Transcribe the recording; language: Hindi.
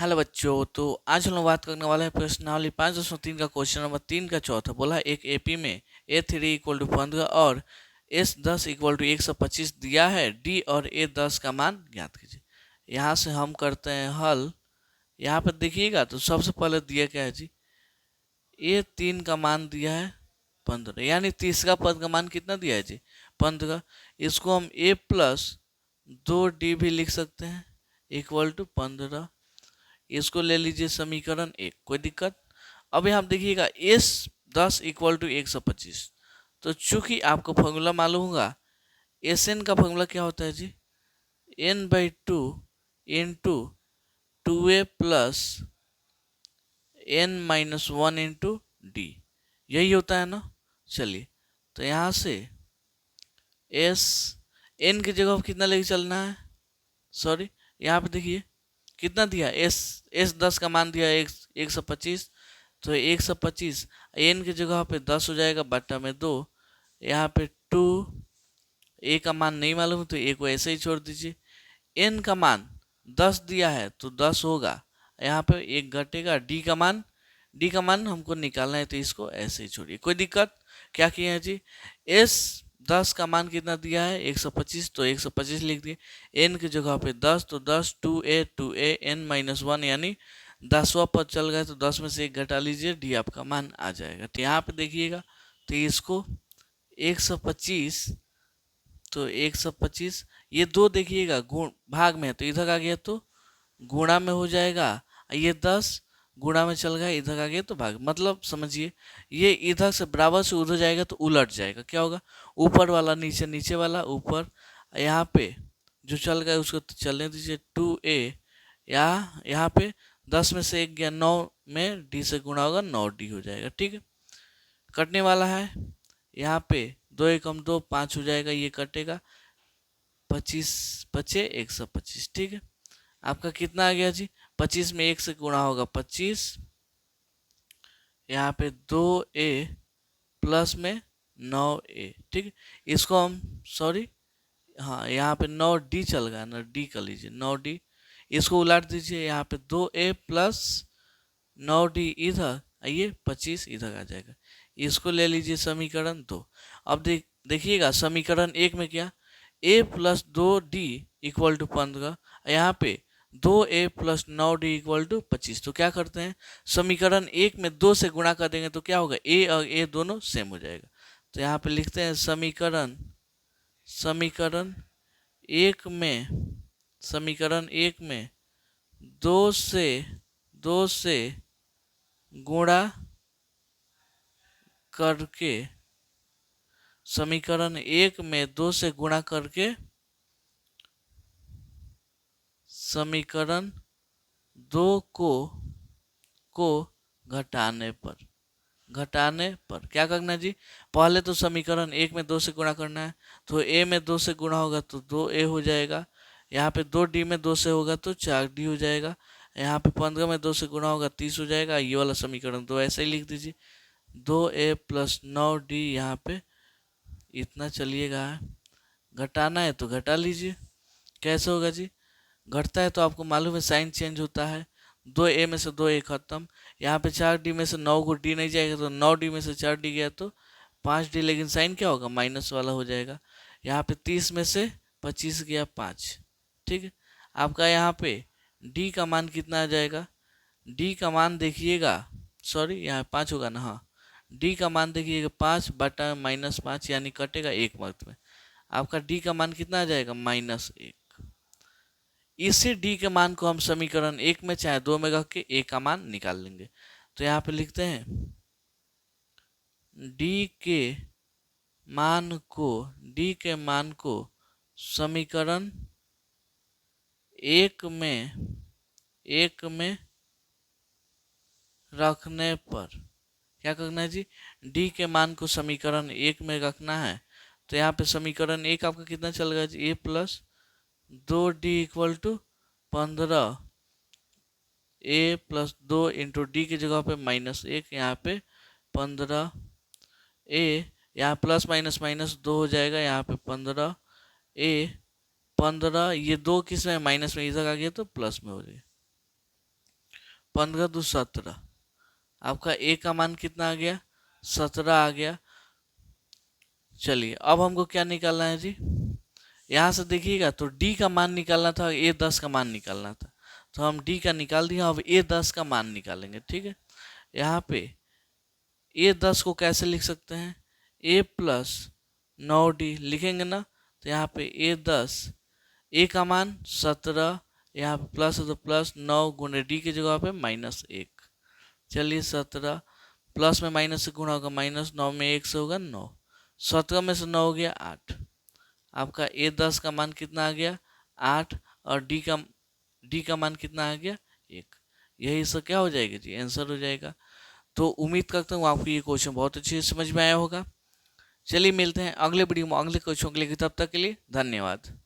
हेलो बच्चों। तो आज हम लोग बात करने वाले हैं प्रश्नावली 5.3 का क्वेश्चन नंबर 3 का चौथा। बोला एक एपी में A3 इक्वल टू 15 और S10 इक्वल टू 125 दिया है। डी और A10 का मान ज्ञात कीजिए। यहाँ से हम करते हैं हल। यहाँ पर देखिएगा तो सबसे पहले दिया क्या है जी, A3 का मान दिया है 15, यानी तीसरा पद का मान कितना दिया है जी, 15। इसको हम A प्लस 2D भी लिख सकते हैं इक्वल टू 15। इसको ले लीजिए समीकरण 1, कोई दिक्कत। अब यहाँ देखिएगा S10 इक्वल टू 125। तो चूंकि आपको फॉर्मूला मालूम होगा, Sn का फॉर्मूला क्या होता है जी, n/2 into 2a plus n-1 into D, यही होता है ना। चलिए, तो यहाँ से एस एन की जगह कितना लेके चलना है, सॉरी यहाँ पे देखिए कितना दिया, एस 10 का मान दिया 125। तो 125 एन की जगह पे 10 हो जाएगा बट्टा में 2। यहाँ पे 2 ए का मान नहीं मालूम तो ए को ऐसे ही छोड़ दीजिए। एन का मान 10 दिया है तो 10 होगा, यहाँ पे एक घटेगा। डी का मान हमको निकालना है तो इसको ऐसे ही छोड़िए, कोई दिक्कत। क्या किए हैं जी, एस 10 का मान कितना दिया है 125, तो 125 लिख दिए। एन की जगह पे 10 तो 10, 2a n-1 यानी 10वां पद चल गया तो 10 में से एक घटा लीजिए, डी आपका मान आ जाएगा। तो यहाँ पे देखिएगा तो इसको 125, तो 125 ये दो देखिएगा गुण भाग में है तो इधर आ गया तो गुणा में हो जाएगा। ये 10 गुणा में चल गया, इधर आ गया तो भाग, मतलब समझिए ये इधर से बराबर से उधर जाएगा तो उलट जाएगा। क्या होगा, ऊपर वाला नीचे, नीचे वाला ऊपर। यहाँ पे जो चल गया उसको चलने दीजिए 2a, यहाँ पे 10 में से एक गया 9 में डी से गुणा होगा 9d हो जाएगा। ठीक है, कटने वाला है। यहाँ पे 2 एकम 2 5 हो जाएगा, ये कटेगा 25 बचे 125। ठीक है, आपका कितना आ गया जी, 25 में 1 से गुणा होगा 25, यहाँ पे 2a प्लस में 9a। ठीक है, इसको हम सॉरी हाँ यहाँ पे 9d चल गया ना, डी कर लीजिए 9d। इसको उलट दीजिए, यहाँ पे 2a प्लस 9d इधर आइए, 25 इधर आ जाएगा। इसको ले लीजिए समीकरण 2। अब देखिएगा समीकरण 1 में क्या, a plus 2d equal to 15, यहाँ पे 2a plus 9d equal to 25। तो क्या करते हैं, समीकरण 1 में 2 से गुणा कर देंगे तो क्या होगा, a और a दोनों सेम हो जाएगा। तो यहाँ पे लिखते हैं समीकरण 1 में 2 से गुणा करके, समीकरण 1 में 2 से गुणा करके समीकरण 2 को घटाने पर क्या करना है जी, पहले तो समीकरण 1 में 2 से गुणा करना है, तो a में 2 से गुणा होगा तो 2a हो जाएगा। यहाँ पे 2d में 2 से होगा तो 4d हो जाएगा। यहाँ पे 15 में 2 से गुणा होगा 30 हो जाएगा। ये वाला समीकरण 2 ऐसे ही लिख दीजिए, 2a प्लस 9d। यहाँ पे इतना चलिएगा, घटाना है तो घटा लीजिए। कैसे होगा जी, घटता है तो आपको मालूम है साइन चेंज होता है, 2a में से 2a खत्म। यहाँ पे 4d में से 9 को d नहीं जाएगा तो 9d में से 4d गया तो 5d, लेकिन साइन क्या होगा, माइनस वाला हो जाएगा। यहाँ पे 30 में से 25 गया 5। ठीक है, आपका यहाँ पे d का मान कितना आ जाएगा, d का मान देखिएगा, सॉरी यहाँ 5 होगा ना, हाँ d का मान देखिएगा 5 बटा -5 यानी कटेगा 1 वक्त में। आपका d का मान कितना आ जाएगा, -1। इसी d के मान को हम समीकरण 1 में चाहे 2 में रख के a का मान निकाल लेंगे। तो यहाँ पे लिखते हैं d के मान को समीकरण 1 में रखने पर क्या करना है जी, d के मान को समीकरण 1 में रखना है। तो यहाँ पे समीकरण 1 आपका कितना चल गया जी, a plus 2d equal to 15, a plus 2 into D की जगह पे -1, यहाँ पे 15 a, यहाँ प्लस माइनस माइनस 2 हो जाएगा, यहाँ पे 15 a 15, ये 2 किस में माइनस में, इधर आ गया तो प्लस में हो गया। 15 2 17, आपका ए का मान कितना आ गया, 17 आ गया। चलिए अब हमको क्या निकालना है जी, यहाँ से देखिएगा तो डी का मान निकालना था, ए 10 का मान निकालना था, तो हम डी का निकाल दिया, अब ए 10 का मान निकालेंगे। ठीक है, यहाँ पे ए 10 को कैसे लिख सकते हैं, ए प्लस 9d लिखेंगे ना, तो यहाँ पे ए 10, ए का मान 17, यहाँ पे प्लस है तो प्लस 9 गुणे डी की जगह पे -1। चलिए 17 प्लस में माइनस से गुणा होगा, -9 में 1 से होगा 9, 17 में से 9 हो गया 8, आपका ए 10 का मान कितना आ गया 8, और डी का मान कितना आ गया 1। यही सब क्या हो जाएगा जी, आंसर हो जाएगा। तो उम्मीद करता हूँ आपको ये क्वेश्चन बहुत अच्छे से समझ में आया होगा। चलिए मिलते हैं अगले वीडियो में अगले क्वेश्चन के लिए, तब तक के लिए धन्यवाद।